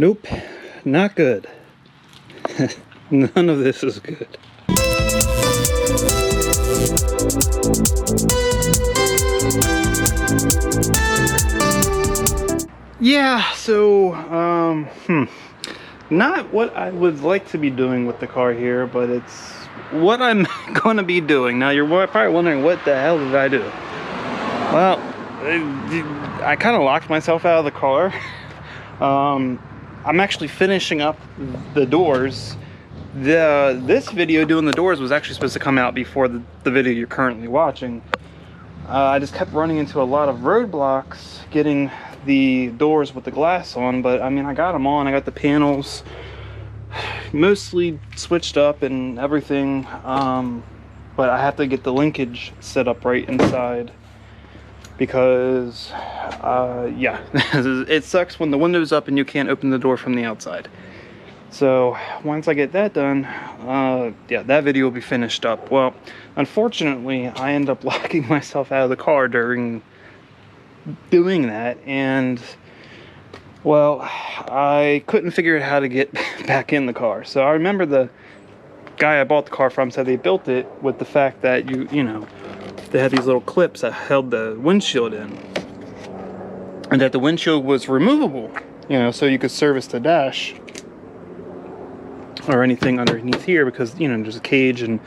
Nope, not good. None of this is good. Yeah, so, not what I would like to be doing with the car here, but it's what I'm gonna be doing. Now, you're probably wondering, what the hell did I do? Well, I kind of locked myself out of the car. I'm actually finishing up the doors. This video doing the doors was actually supposed to come out before the video you're currently watching. I just kept running into a lot of roadblocks getting the doors with the glass on, but I mean, I got them on. I got the panels mostly switched up and everything, but I have to get the linkage set up right inside because yeah, it sucks when the window's up and you can't open the door from the outside. So once I get that done, yeah, that video will be finished up. Well, unfortunately, I end up locking myself out of the car during doing that, and well, I couldn't figure out how to get back in the car. So I remember the guy I bought the car from said they built it with the fact that you know, they had these little clips that held the windshield in, and that the windshield was removable, you know, so you could service the dash or anything underneath here, because, you know, there's a cage and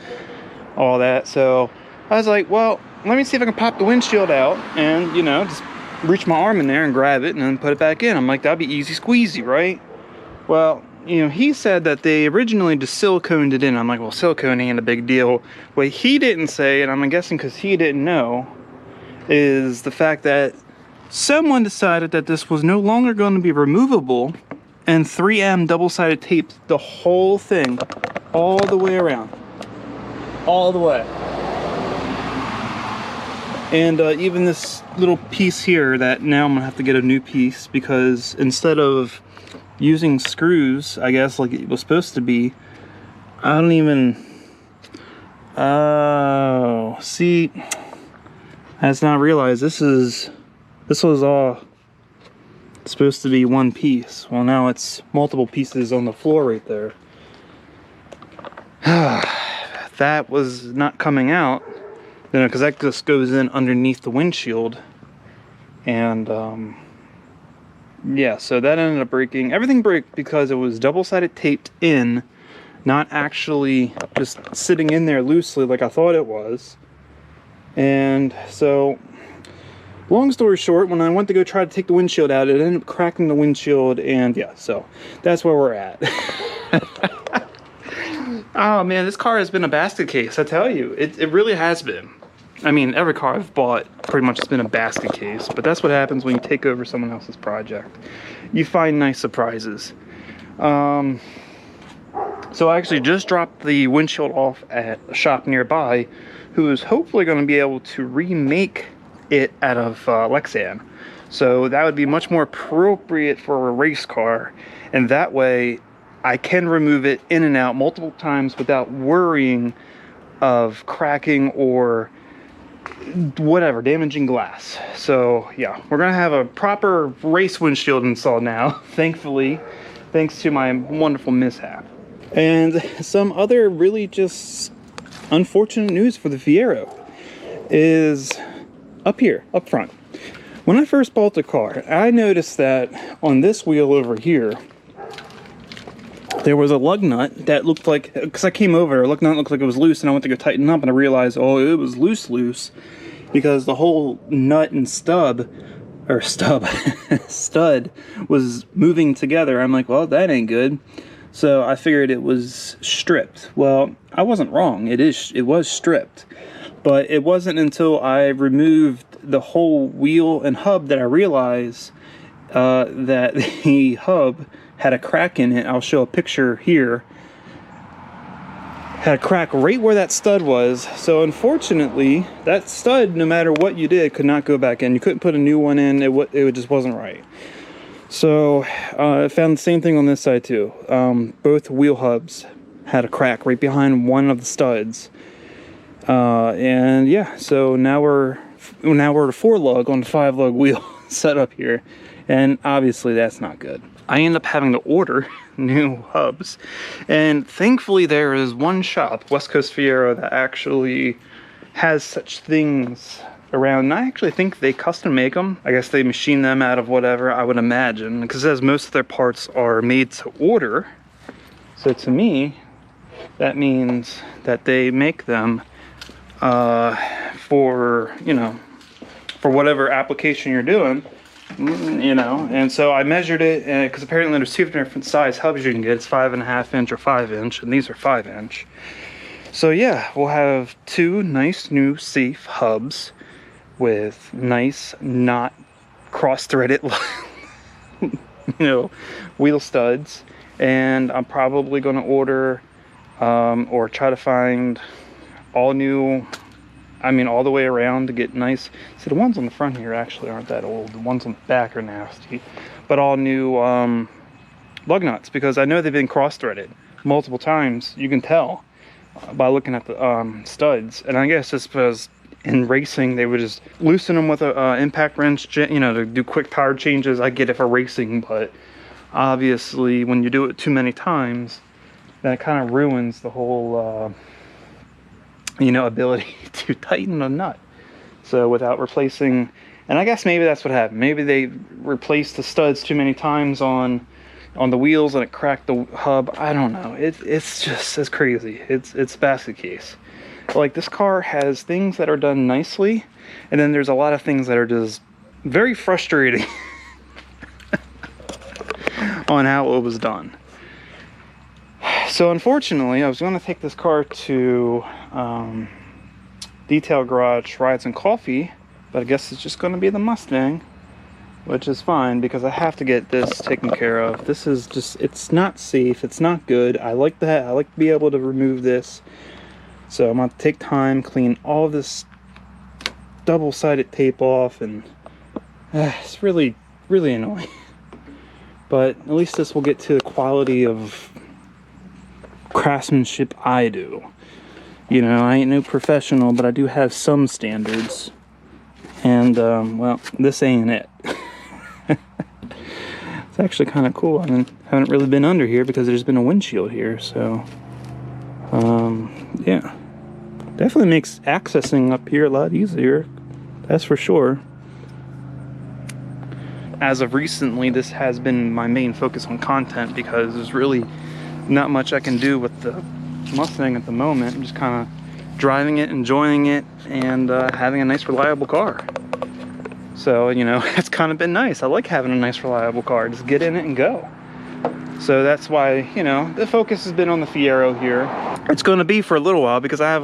all that. So I was like, well, let me see if I can pop the windshield out and, you know, just reach my arm in there and grab it and then put it back in. I'm like, that'd be easy squeezy, right? Well, you know, he said that they originally just siliconed it in. I'm like, well, silicone ain't a big deal. What he didn't say, and I'm guessing because he didn't know, is the fact that someone decided that this was no longer going to be removable, and 3M double-sided taped the whole thing all the way around. All the way. And even this little piece here that now I'm gonna have to get a new piece, because instead of using screws, I guess, like it was supposed to be, I don't even, oh, see, I just not realized this was all supposed to be one piece. Well, now it's multiple pieces on the floor right there. That was not coming out, you know, because that just goes in underneath the windshield. And yeah, so that ended up breaking. Everything broke because it was double-sided taped in, not actually just sitting in there loosely like I thought it was. And so, long story short, when I went to go try to take the windshield out, it ended up cracking the windshield, and yeah, so that's where we're at. Oh man, this car has been a basket case, I tell you. It really has been. I mean, every car I've bought pretty much has been a basket case, but that's what happens when you take over someone else's project. You find nice surprises. So I actually just dropped the windshield off at a shop nearby, who is hopefully going to be able to remake it out of Lexan. So that would be much more appropriate for a race car, and that way I can remove it in and out multiple times without worrying of cracking or whatever, damaging glass. So yeah, we're gonna have a proper race windshield installed now, thankfully, thanks to my wonderful mishap. And some other really just unfortunate news for the Fiero is up here, up front. When I first bought the car, I noticed that on this wheel over here, there was a lug nut that looked like, because I came over, a lug nut looked like it was loose, and I went to go tighten up, and I realized, oh, it was loose, because the whole nut and stud was moving together. I'm like, well, that ain't good. So I figured it was stripped. Well, I wasn't wrong. It was stripped. But it wasn't until I removed the whole wheel and hub that I realized that the hub had a crack in it. I'll show a picture here. Had a crack right where that stud was. So unfortunately, that stud, no matter what you did, could not go back in. You couldn't put a new one in. It just wasn't right. So I found the same thing on this side too. Both wheel hubs had a crack right behind one of the studs. And yeah, so now we're at a 4 lug on the 5 lug wheel set up here, And obviously that's not good. I end up having to order new hubs, and thankfully there is one shop, West Coast Fiero, that actually has such things around. And I actually think they custom make them. I guess they machine them out of whatever, I would imagine, because it says most of their parts are made to order. So to me, that means that they make them for, you know, for whatever application you're doing, you know. And so I measured it, because apparently there's two different size hubs you can get. It's 5.5 inch or 5 inch, and these are 5 inch. So yeah, we'll have two nice new safe hubs with nice, not cross-threaded, you know, wheel studs. And I'm probably going to order or try to find all new, I mean all the way around, to get nice. See, the ones on the front here actually aren't that old. The ones on the back are nasty. But all new lug nuts, because I know they've been cross-threaded multiple times. You can tell by looking at the studs. And I guess it's because in racing they would just loosen them with a impact wrench, you know, to do quick power changes. I get it for racing, but obviously when you do it too many times, that kind of ruins the whole you know, ability to tighten a nut. So without replacing, and I guess maybe that's what happened. Maybe they replaced the studs too many times on the wheels and it cracked the hub. I don't know. It's just as crazy. It's a basket case. Like, this car has things that are done nicely, and then there's a lot of things that are just very frustrating on how it was done. So unfortunately, I was going to take this car to Detail Garage Rides and Coffee, but I guess it's just going to be the Mustang, which is fine because I have to get this taken care of. This is just, it's not safe, it's not good. I like that. I like to be able to remove this. So I'm going to take time, clean all this double-sided tape off, and it's really, really annoying. But at least this will get to the quality of craftsmanship I do. You know, I ain't no professional, but I do have some standards. And, well, this ain't it. It's actually kind of cool. I haven't really been under here because there's been a windshield here, so... yeah, definitely makes accessing up here a lot easier, that's for sure. As of recently, this has been my main focus on content because there's really not much I can do with the Mustang at the moment. I'm just kind of driving it, enjoying it, and having a nice reliable car. So, you know, it's kind of been nice. I like having a nice reliable car. Just get in it and go. So that's why, you know, the focus has been on the Fiero here. It's going to be for a little while because I have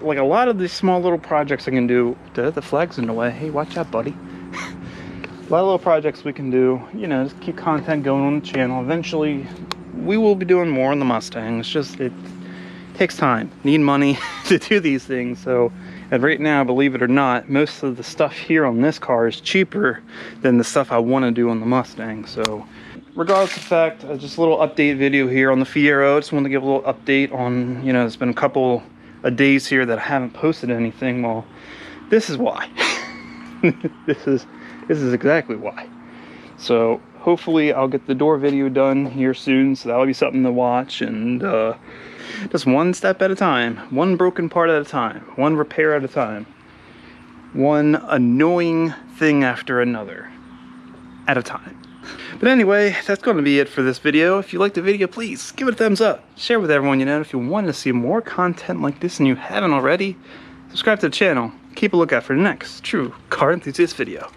like a lot of these small little projects I can do. The flag's in the way. Hey, watch out, buddy. A lot of little projects we can do, you know, just keep content going on the channel. Eventually, we will be doing more on the Mustang. It's just, it takes time. Need money to do these things. So, and right now, believe it or not, most of the stuff here on this car is cheaper than the stuff I want to do on the Mustang. So, regardless of fact, just a little update video here on the Fiero. Just wanted to give a little update on, you know, it's been a couple of days here that I haven't posted anything. Well, this is why. This is exactly why. So hopefully I'll get the door video done here soon, so that'll be something to watch. And just one step at a time, one broken part at a time, one repair at a time, one annoying thing after another at a time. But anyway, that's going to be it for this video. If you liked the video, please give it a thumbs up. Share with everyone you know. If you want to see more content like this and you haven't already, subscribe to the channel. Keep a lookout for the next true car enthusiast video.